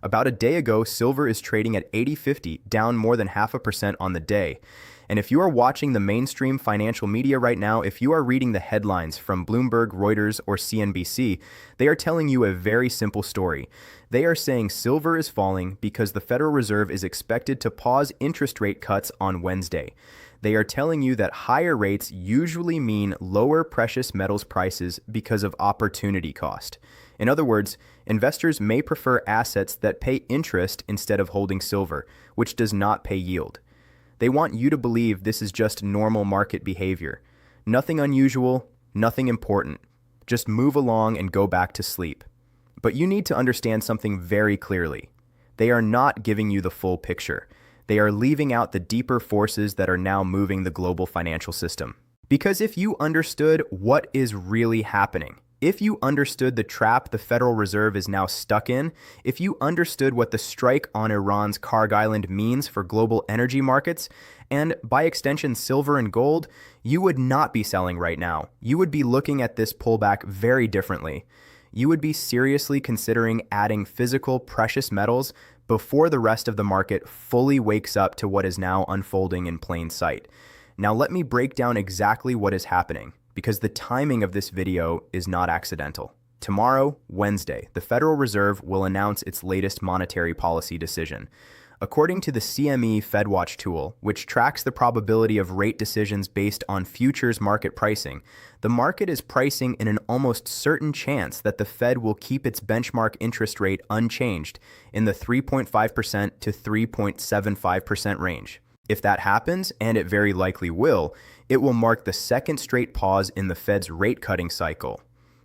About a day ago, silver is trading at 80.50, down more than 0.5% on the day. And if you are watching the mainstream financial media right now, if you are reading the headlines from Bloomberg, Reuters, or CNBC, they are telling you a very simple story. They are saying silver is falling because the Federal Reserve is expected to pause interest rate cuts on Wednesday. They are telling you that higher rates usually mean lower precious metals prices because of opportunity cost. In other words, investors may prefer assets that pay interest instead of holding silver, which does not pay yield. They want you to believe this is just normal market behavior. Nothing unusual, nothing important. Just move along and go back to sleep. But you need to understand something very clearly. They are not giving you the full picture. They are leaving out the deeper forces that are now moving the global financial system. Because if you understood what is really happening, if you understood the trap the Federal Reserve is now stuck in, if you understood what the strike on Iran's Karg Island means for global energy markets, and by extension silver and gold, you would not be selling right now. You would be looking at this pullback very differently. You would be seriously considering adding physical precious metals before the rest of the market fully wakes up to what is now unfolding in plain sight. Now let me break down exactly what is happening, because the timing of this video is not accidental. Tomorrow, Wednesday, the Federal Reserve will announce its latest monetary policy decision. According to the CME FedWatch tool, which tracks the probability of rate decisions based on futures market pricing, the market is pricing in an almost certain chance that the Fed will keep its benchmark interest rate unchanged in the 3.5% to 3.75% range. If that happens, and it very likely will, it will mark the second straight pause in the Fed's rate-cutting cycle.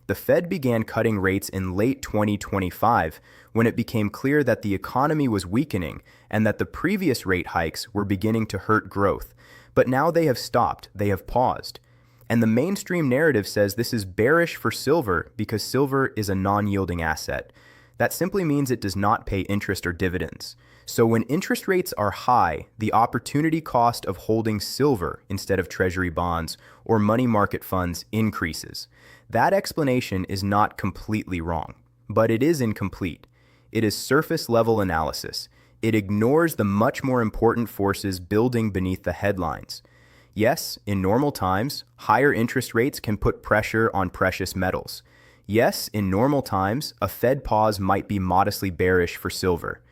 The Fed began cutting rates in late 2025 when it became clear that the economy was weakening and that the previous rate hikes were beginning to hurt growth. But now they have stopped, they have paused. And the mainstream narrative says this is bearish for silver because silver is a non-yielding asset. That simply means it does not pay interest or dividends. So when interest rates are high, the opportunity cost of holding silver instead of treasury bonds or money market funds increases. That explanation is not completely wrong, but it is incomplete. It is surface-level analysis. It ignores the much more important forces building beneath the headlines. Yes, in normal times, higher interest rates can put pressure on precious metals. Yes, in normal times, a Fed pause might be modestly bearish for silver.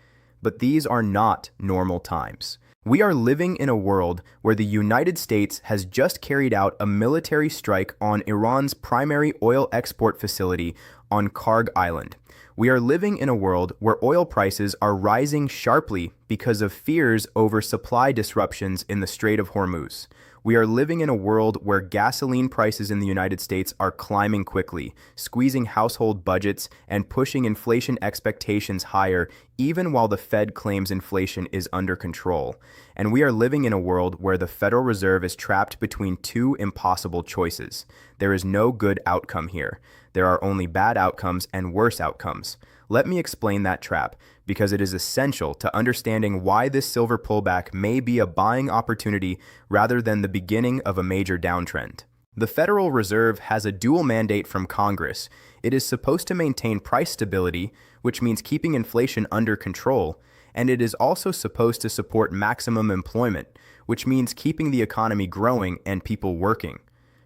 But these are not normal times. We are living in a world where the United States has just carried out a military strike on Iran's primary oil export facility on Karg Island. We are living in a world where oil prices are rising sharply because of fears over supply disruptions in the Strait of Hormuz. We are living in a world where gasoline prices in the United States are climbing quickly, squeezing household budgets and pushing inflation expectations higher, even while the Fed claims inflation is under control. And we are living in a world where the Federal Reserve is trapped between two impossible choices. There is no good outcome here. There are only bad outcomes and worse outcomes. Let me explain that trap, because it is essential to understanding why this silver pullback may be a buying opportunity rather than the beginning of a major downtrend. The Federal Reserve has a dual mandate from Congress. It is supposed to maintain price stability, which means keeping inflation under control, and it is also supposed to support maximum employment, which means keeping the economy growing and people working.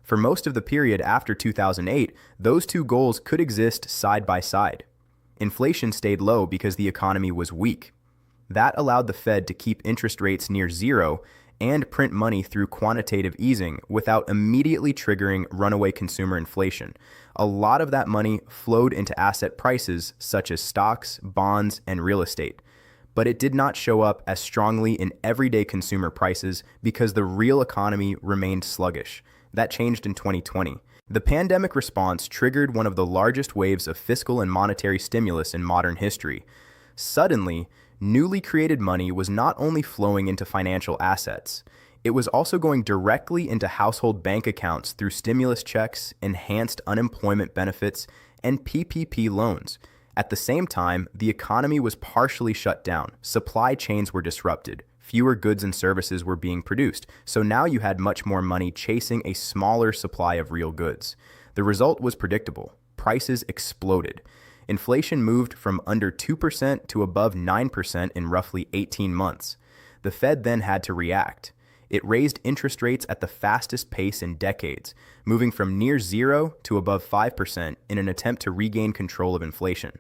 For most of the period after 2008, those two goals could exist side by side. Inflation stayed low because the economy was weak. That allowed the Fed to keep interest rates near zero and print money through quantitative easing without immediately triggering runaway consumer inflation. A lot of that money flowed into asset prices such as stocks, bonds, and real estate. But it did not show up as strongly in everyday consumer prices because the real economy remained sluggish. That changed in 2020. The pandemic response triggered one of the largest waves of fiscal and monetary stimulus in modern history. Suddenly, newly created money was not only flowing into financial assets, it was also going directly into household bank accounts through stimulus checks, enhanced unemployment benefits, and PPP loans. At the same time, the economy was partially shut down. Supply chains were disrupted. Fewer goods and services were being produced, so now you had much more money chasing a smaller supply of real goods. The result was predictable. Prices exploded. Inflation moved from under 2% to above 9% in roughly 18 months. The Fed then had to react. It raised interest rates at the fastest pace in decades, moving from near zero to above 5% in an attempt to regain control of inflation.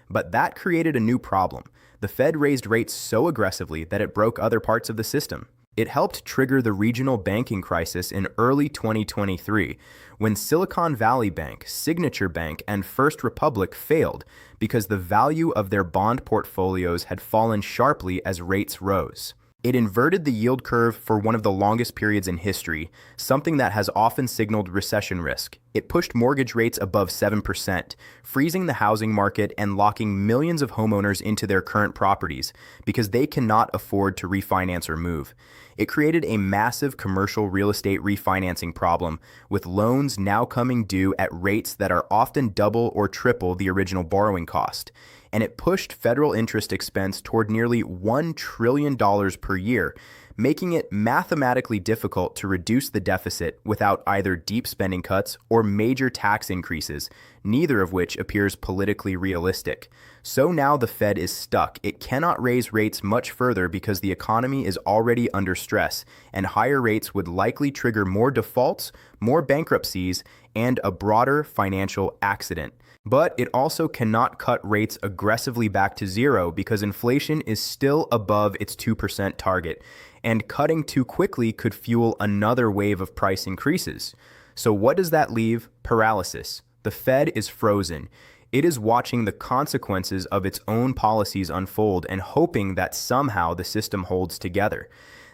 But that created a new problem. The Fed raised rates so aggressively that it broke other parts of the system. It helped trigger the regional banking crisis in early 2023, when Silicon Valley Bank, Signature Bank, and First Republic failed because the value of their bond portfolios had fallen sharply as rates rose. It inverted the yield curve for one of the longest periods in history, something that has often signaled recession risk. It pushed mortgage rates above 7%, freezing the housing market and locking millions of homeowners into their current properties because they cannot afford to refinance or move. It created a massive commercial real estate refinancing problem, with loans now coming due at rates that are often double or triple the original borrowing cost. And it pushed federal interest expense toward nearly $1 trillion per year, making it mathematically difficult to reduce the deficit without either deep spending cuts or major tax increases, neither of which appears politically realistic. So now the Fed is stuck. It cannot raise rates much further because the economy is already under stress, and higher rates would likely trigger more defaults, more bankruptcies, and a broader financial accident. But it also cannot cut rates aggressively back to zero because inflation is still above its 2% target, and cutting too quickly could fuel another wave of price increases. So what does that leave? Paralysis. The Fed is frozen. It is watching the consequences of its own policies unfold and hoping that somehow the system holds together.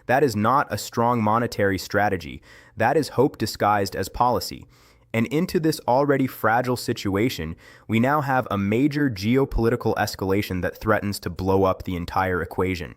That is not a strong monetary strategy. That is hope disguised as policy. And into this already fragile situation, we now have a major geopolitical escalation that threatens to blow up the entire equation.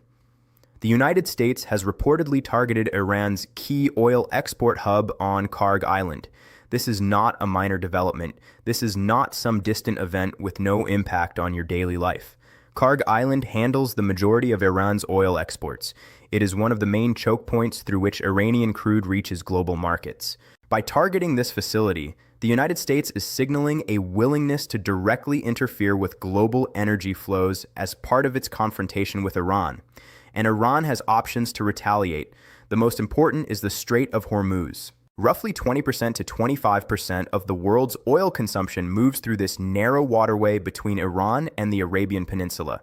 The United States has reportedly targeted Iran's key oil export hub on Karg Island. This is not a minor development. This is not some distant event with no impact on your daily life. Karg Island handles the majority of Iran's oil exports. It is one of the main choke points through which Iranian crude reaches global markets. By targeting this facility, the United States is signaling a willingness to directly interfere with global energy flows as part of its confrontation with Iran. And Iran has options to retaliate. The most important is the Strait of Hormuz. Roughly 20% to 25% of the world's oil consumption moves through this narrow waterway between Iran and the Arabian Peninsula.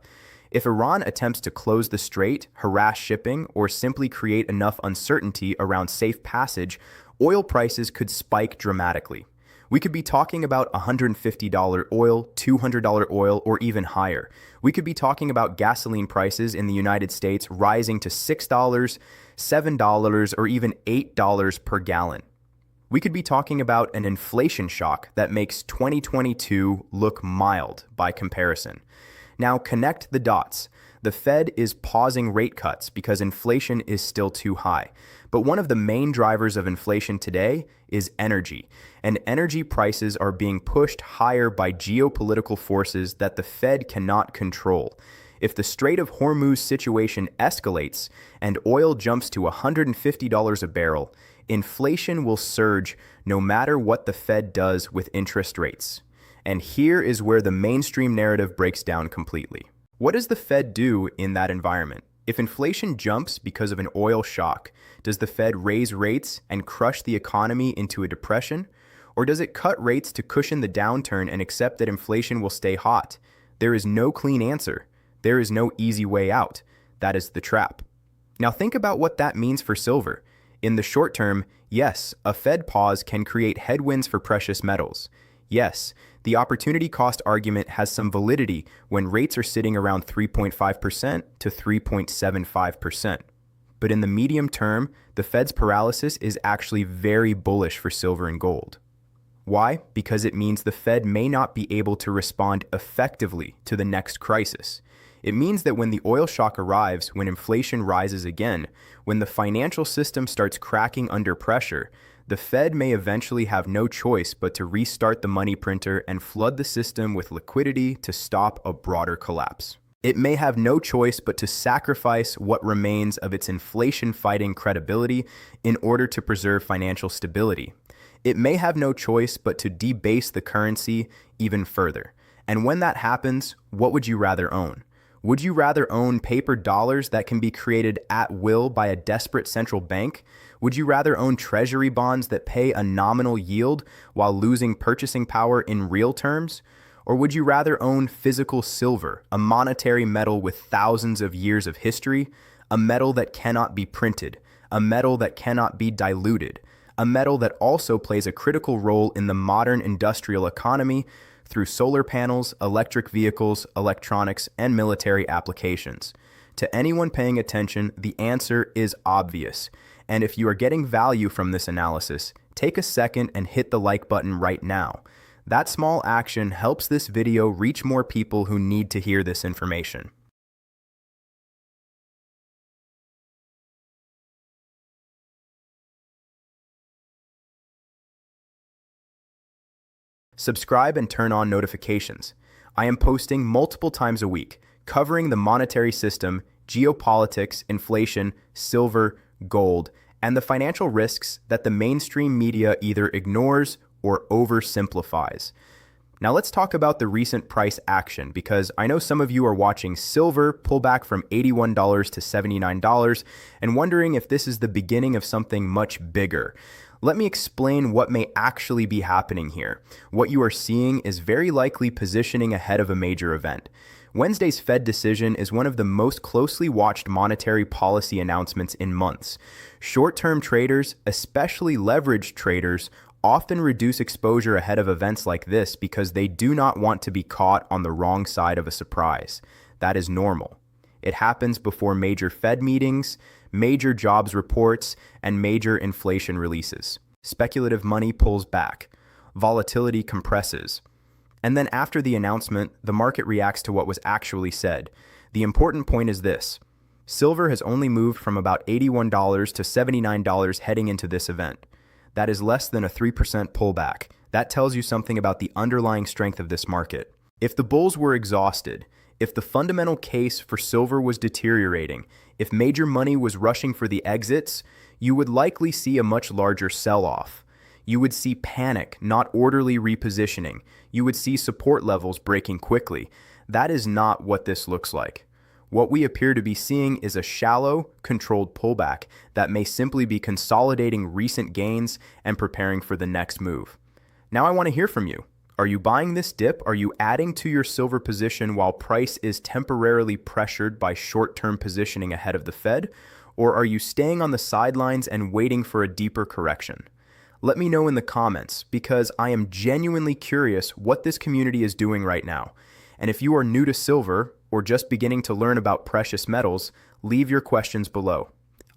If Iran attempts to close the strait, harass shipping, or simply create enough uncertainty around safe passage, oil prices could spike dramatically. We could be talking about $150 oil, $200 oil, or even higher. We could be talking about gasoline prices in the United States rising to $6, $7, or even $8 per gallon. We could be talking about an inflation shock that makes 2022 look mild by comparison. Now connect the dots. The Fed is pausing rate cuts because inflation is still too high. But one of the main drivers of inflation today is energy, and energy prices are being pushed higher by geopolitical forces that the Fed cannot control. If the Strait of Hormuz situation escalates and oil jumps to $150 a barrel, inflation will surge no matter what the Fed does with interest rates. And here is where the mainstream narrative breaks down completely. What does the Fed do in that environment? If inflation jumps because of an oil shock, does the Fed raise rates and crush the economy into a depression? Or does it cut rates to cushion the downturn and accept that inflation will stay hot? There is no clean answer. There is no easy way out. That is the trap. Now think about what that means for silver. In the short term, yes, a Fed pause can create headwinds for precious metals. Yes, the opportunity cost argument has some validity when rates are sitting around 3.5% to 3.75%. But in the medium term, the Fed's paralysis is actually very bullish for silver and gold. Why? Because it means the Fed may not be able to respond effectively to the next crisis. It means that when the oil shock arrives, when inflation rises again, when the financial system starts cracking under pressure, the Fed may eventually have no choice but to restart the money printer and flood the system with liquidity to stop a broader collapse. It may have no choice but to sacrifice what remains of its inflation-fighting credibility in order to preserve financial stability. It may have no choice but to debase the currency even further. And when that happens, what would you rather own? Would you rather own paper dollars that can be created at will by a desperate central bank? Would you rather own treasury bonds that pay a nominal yield while losing purchasing power in real terms? Or would you rather own physical silver, a monetary metal with thousands of years of history, a metal that cannot be printed, a metal that cannot be diluted, a metal that also plays a critical role in the modern industrial economy through solar panels, electric vehicles, electronics, and military applications? To anyone paying attention, the answer is obvious. And if you are getting value from this analysis, take a second and hit the like button right now. That small action helps this video reach more people who need to hear this information. Subscribe and turn on notifications. I am posting multiple times a week, covering the monetary system, geopolitics, inflation, silver, gold, and the financial risks that the mainstream media either ignores or oversimplifies. Now let's talk about the recent price action, because I know some of you are watching silver pull back from $81 to $79 and wondering if this is the beginning of something much bigger. Let me explain what may actually be happening here. What you are seeing is very likely positioning ahead of a major event. Wednesday's Fed decision is one of the most closely watched monetary policy announcements in months. Short-term traders, especially leveraged traders, often reduce exposure ahead of events like this because they do not want to be caught on the wrong side of a surprise. That is normal. It happens before major Fed meetings, major jobs reports, and major inflation releases. Speculative money pulls back. Volatility compresses. And then after the announcement, the market reacts to what was actually said. The important point is this: silver has only moved from about $81 to $79 heading into this event. That is less than a 3% pullback. That tells you something about the underlying strength of this market. If the bulls were exhausted, if the fundamental case for silver was deteriorating, if major money was rushing for the exits, you would likely see a much larger sell-off. You would see panic, not orderly repositioning. You would see support levels breaking quickly. That is not what this looks like. What we appear to be seeing is a shallow, controlled pullback that may simply be consolidating recent gains and preparing for the next move. Now I want to hear from you. Are you buying this dip? Are you adding to your silver position while price is temporarily pressured by short-term positioning ahead of the Fed? Or are you staying on the sidelines and waiting for a deeper correction? Let me know in the comments, because I am genuinely curious what this community is doing right now. And if you are new to silver or just beginning to learn about precious metals, leave your questions below.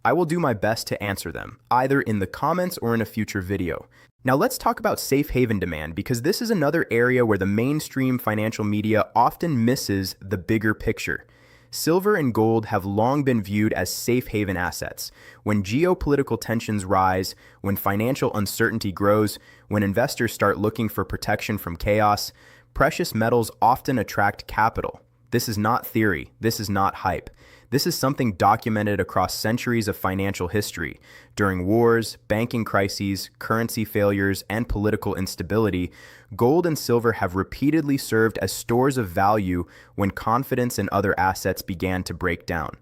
I will do my best to answer them, either in the comments or in a future video. Now let's talk about safe haven demand, because this is another area where the mainstream financial media often misses the bigger picture. Silver and gold have long been viewed as safe haven assets. When geopolitical tensions rise, when financial uncertainty grows, when investors start looking for protection from chaos, precious metals often attract capital. This is not theory. This is not hype. This is something documented across centuries of financial history. During wars, banking crises, currency failures, and political instability, gold and silver have repeatedly served as stores of value when confidence in other assets began to break down.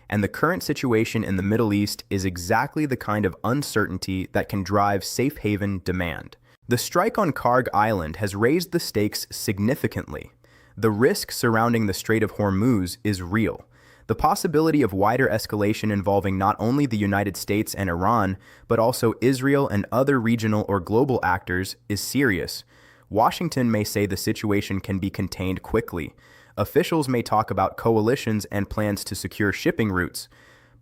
And the current situation in the Middle East is exactly the kind of uncertainty that can drive safe haven demand. The strike on Karg Island has raised the stakes significantly. The risk surrounding the Strait of Hormuz is real. The possibility of wider escalation involving not only the United States and Iran, but also Israel and other regional or global actors is serious. Washington may say the situation can be contained quickly. Officials may talk about coalitions and plans to secure shipping routes.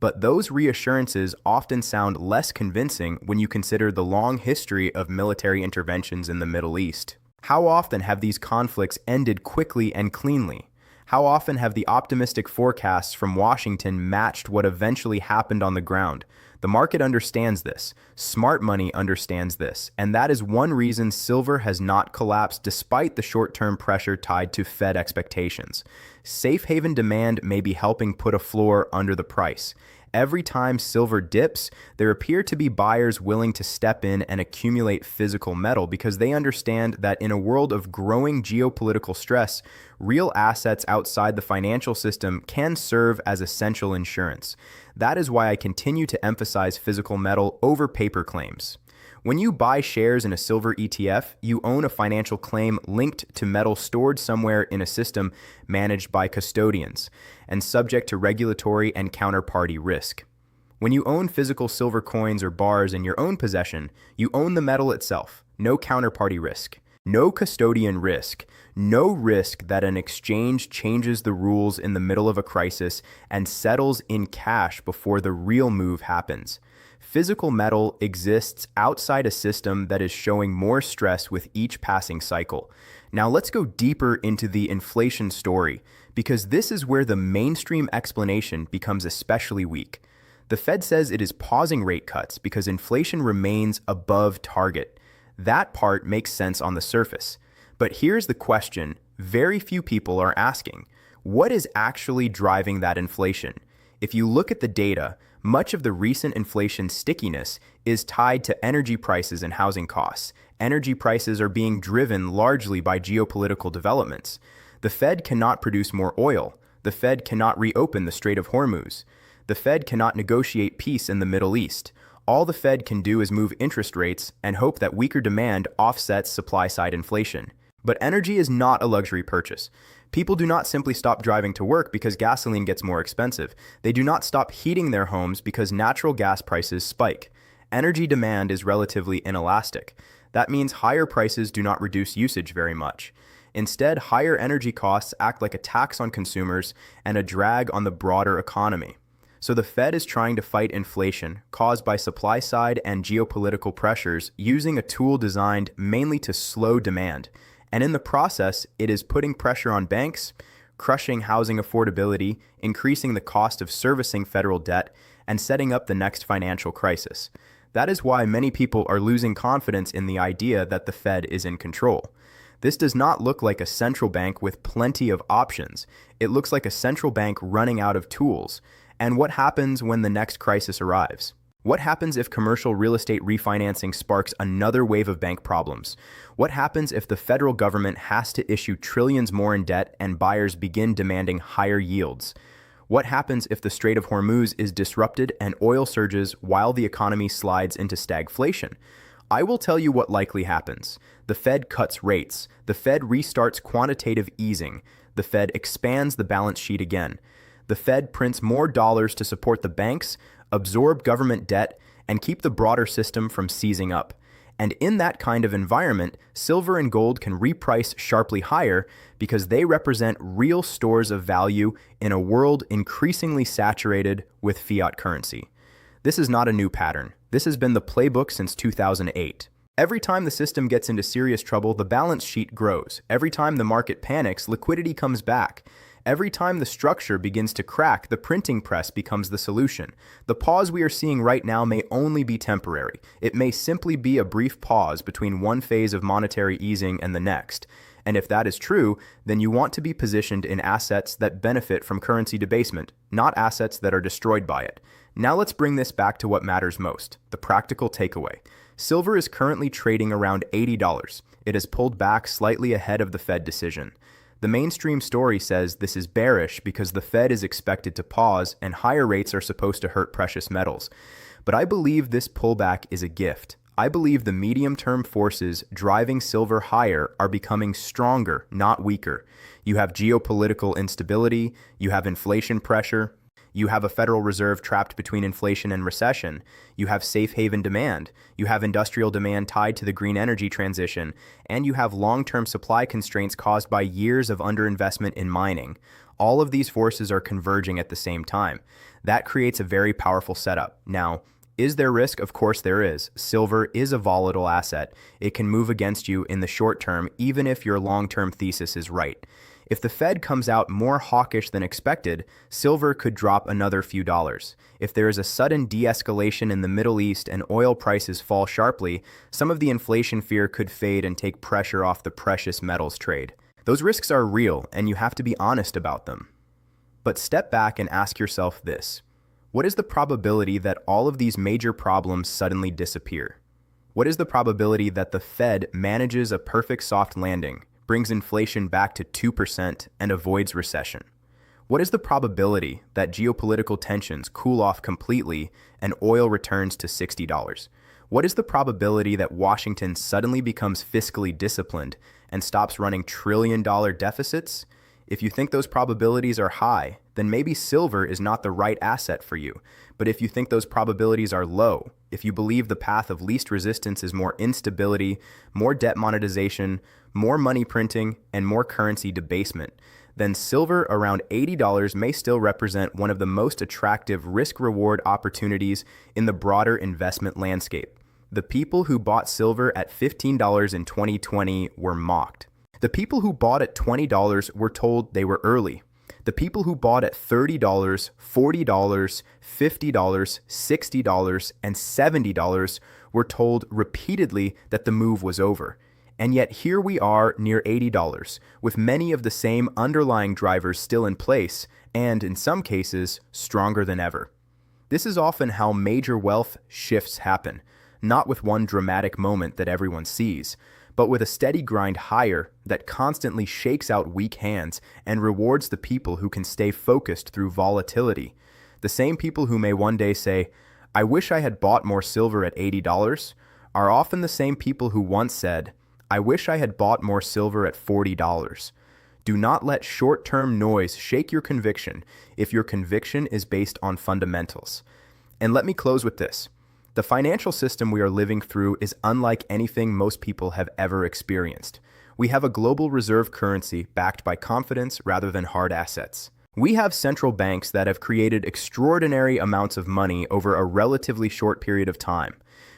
But those reassurances often sound less convincing when you consider the long history of military interventions in the Middle East. How often have these conflicts ended quickly and cleanly? How often have the optimistic forecasts from Washington matched what eventually happened on the ground? The market understands this. Smart money understands this. And that is one reason silver has not collapsed despite the short-term pressure tied to Fed expectations. Safe haven demand may be helping put a floor under the price. Every time silver dips, there appear to be buyers willing to step in and accumulate physical metal because they understand that in a world of growing geopolitical stress, real assets outside the financial system can serve as essential insurance. That is why I continue to emphasize physical metal over paper claims. When you buy shares in a silver ETF, you own a financial claim linked to metal stored somewhere in a system managed by custodians and subject to regulatory and counterparty risk. When you own physical silver coins or bars in your own possession, you own the metal itself. No counterparty risk, no custodian risk, no risk that an exchange changes the rules in the middle of a crisis and settles in cash before the real move happens. Physical metal exists outside a system that is showing more stress with each passing cycle. Now let's go deeper into the inflation story, because this is where the mainstream explanation becomes especially weak. The Fed says it is pausing rate cuts because inflation remains above target. That part makes sense on the surface. But here's the question very few people are asking. What is actually driving that inflation? If you look at the data, much of the recent inflation stickiness is tied to energy prices and housing costs. Energy prices are being driven largely by geopolitical developments. The Fed cannot produce more oil. The Fed cannot reopen the Strait of Hormuz. The Fed cannot negotiate peace in the Middle East. All the Fed can do is move interest rates and hope that weaker demand offsets supply-side inflation. But energy is not a luxury purchase. People do not simply stop driving to work because gasoline gets more expensive. They do not stop heating their homes because natural gas prices spike. Energy demand is relatively inelastic. That means higher prices do not reduce usage very much. Instead, higher energy costs act like a tax on consumers and a drag on the broader economy. So the Fed is trying to fight inflation caused by supply-side and geopolitical pressures using a tool designed mainly to slow demand. And in the process, it is putting pressure on banks, crushing housing affordability, increasing the cost of servicing federal debt, and setting up the next financial crisis. That is why many people are losing confidence in the idea that the Fed is in control. This does not look like a central bank with plenty of options. It looks like a central bank running out of tools. And what happens when the next crisis arrives? What happens if commercial real estate refinancing sparks another wave of bank problems? What happens if the federal government has to issue trillions more in debt and buyers begin demanding higher yields? What happens if the Strait of Hormuz is disrupted and oil surges while the economy slides into stagflation? I will tell you what likely happens. The Fed cuts rates. The Fed restarts quantitative easing. The Fed expands the balance sheet again. The Fed prints more dollars to support the banks, absorb government debt, and keep the broader system from seizing up. And in that kind of environment, silver and gold can reprice sharply higher because they represent real stores of value in a world increasingly saturated with fiat currency. This is not a new pattern. This has been the playbook since 2008. Every time the system gets into serious trouble, the balance sheet grows. Every time the market panics, liquidity comes back. Every time the structure begins to crack, the printing press becomes the solution. The pause we are seeing right now may only be temporary. It may simply be a brief pause between one phase of monetary easing and the next. And if that is true, then you want to be positioned in assets that benefit from currency debasement, not assets that are destroyed by it. Now let's bring this back to what matters most, the practical takeaway. Silver is currently trading around $80. It has pulled back slightly ahead of the Fed decision. The mainstream story says this is bearish because the Fed is expected to pause and higher rates are supposed to hurt precious metals. But I believe this pullback is a gift. I believe the medium-term forces driving silver higher are becoming stronger, not weaker. You have geopolitical instability, you have inflation pressure, you have a Federal Reserve trapped between inflation and recession. You have safe haven demand. You have industrial demand tied to the green energy transition. And you have long-term supply constraints caused by years of underinvestment in mining. All of these forces are converging at the same time. That creates a very powerful setup. Now, is there risk? Of course there is. Silver is a volatile asset. It can move against you in the short term, even if your long-term thesis is right. If the Fed comes out more hawkish than expected, silver could drop another few dollars. If there is a sudden de-escalation in the Middle East and oil prices fall sharply, some of the inflation fear could fade and take pressure off the precious metals trade. Those risks are real, and you have to be honest about them. But step back and ask yourself this. What is the probability that all of these major problems suddenly disappear? What is the probability that the Fed manages a perfect soft landing, brings inflation back to 2%, and avoids recession? What is the probability that geopolitical tensions cool off completely and oil returns to $60? What is the probability that Washington suddenly becomes fiscally disciplined and stops running trillion-dollar deficits? If you think those probabilities are high, then maybe silver is not the right asset for you. But if you think those probabilities are low, if you believe the path of least resistance is more instability, more debt monetization, more money printing, and more currency debasement, then silver around $80 may still represent one of the most attractive risk-reward opportunities in the broader investment landscape. The people who bought silver at $15 in 2020 were mocked. The people who bought at $20 were told they were early. The people who bought at $30, $40, $50, $60, and $70 were told repeatedly that the move was over. And yet here we are near $80, with many of the same underlying drivers still in place, and in some cases, stronger than ever. This is often how major wealth shifts happen, not with one dramatic moment that everyone sees, but with a steady grind higher that constantly shakes out weak hands and rewards the people who can stay focused through volatility. The same people who may one day say, "I wish I had bought more silver at $80, are often the same people who once said, "I wish I had bought more silver at $40. Do not let short-term noise shake your conviction if your conviction is based on fundamentals. And let me close with this. The financial system we are living through is unlike anything most people have ever experienced. We have a global reserve currency backed by confidence rather than hard assets. We have central banks that have created extraordinary amounts of money over a relatively short period of time.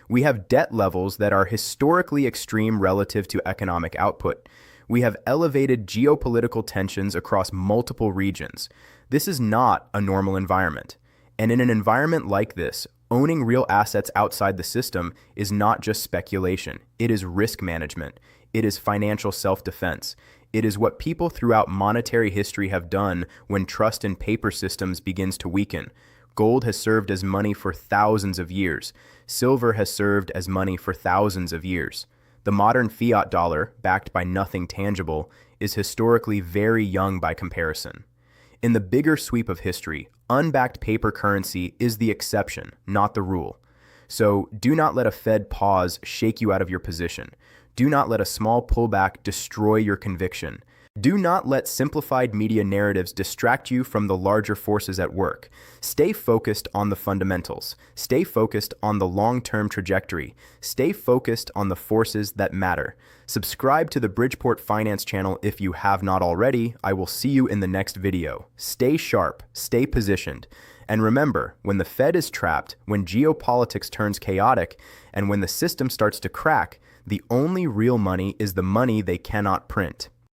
We have debt levels that are historically extreme relative to economic output. We have elevated geopolitical tensions across multiple regions. This is not a normal environment. And in an environment like this, owning real assets outside the system is not just speculation. It is risk management. It is financial self-defense. It is what people throughout monetary history have done when trust in paper systems begins to weaken. Gold has served as money for thousands of years. Silver has served as money for thousands of years. The modern fiat dollar, backed by nothing tangible, is historically very young by comparison. In the bigger sweep of history, unbacked paper currency is the exception, not the rule. So do not let a Fed pause shake you out of your position. Do not let a small pullback destroy your conviction. Do not let simplified media narratives distract you from the larger forces at work. Stay focused on the fundamentals. Stay focused on the long-term trajectory. Stay focused on the forces that matter. Subscribe to the Bridgeport Finance channel if you have not already. I will see you in the next video. Stay sharp, stay positioned. And remember, when the Fed is trapped, when geopolitics turns chaotic, and when the system starts to crack, the only real money is the money they cannot print.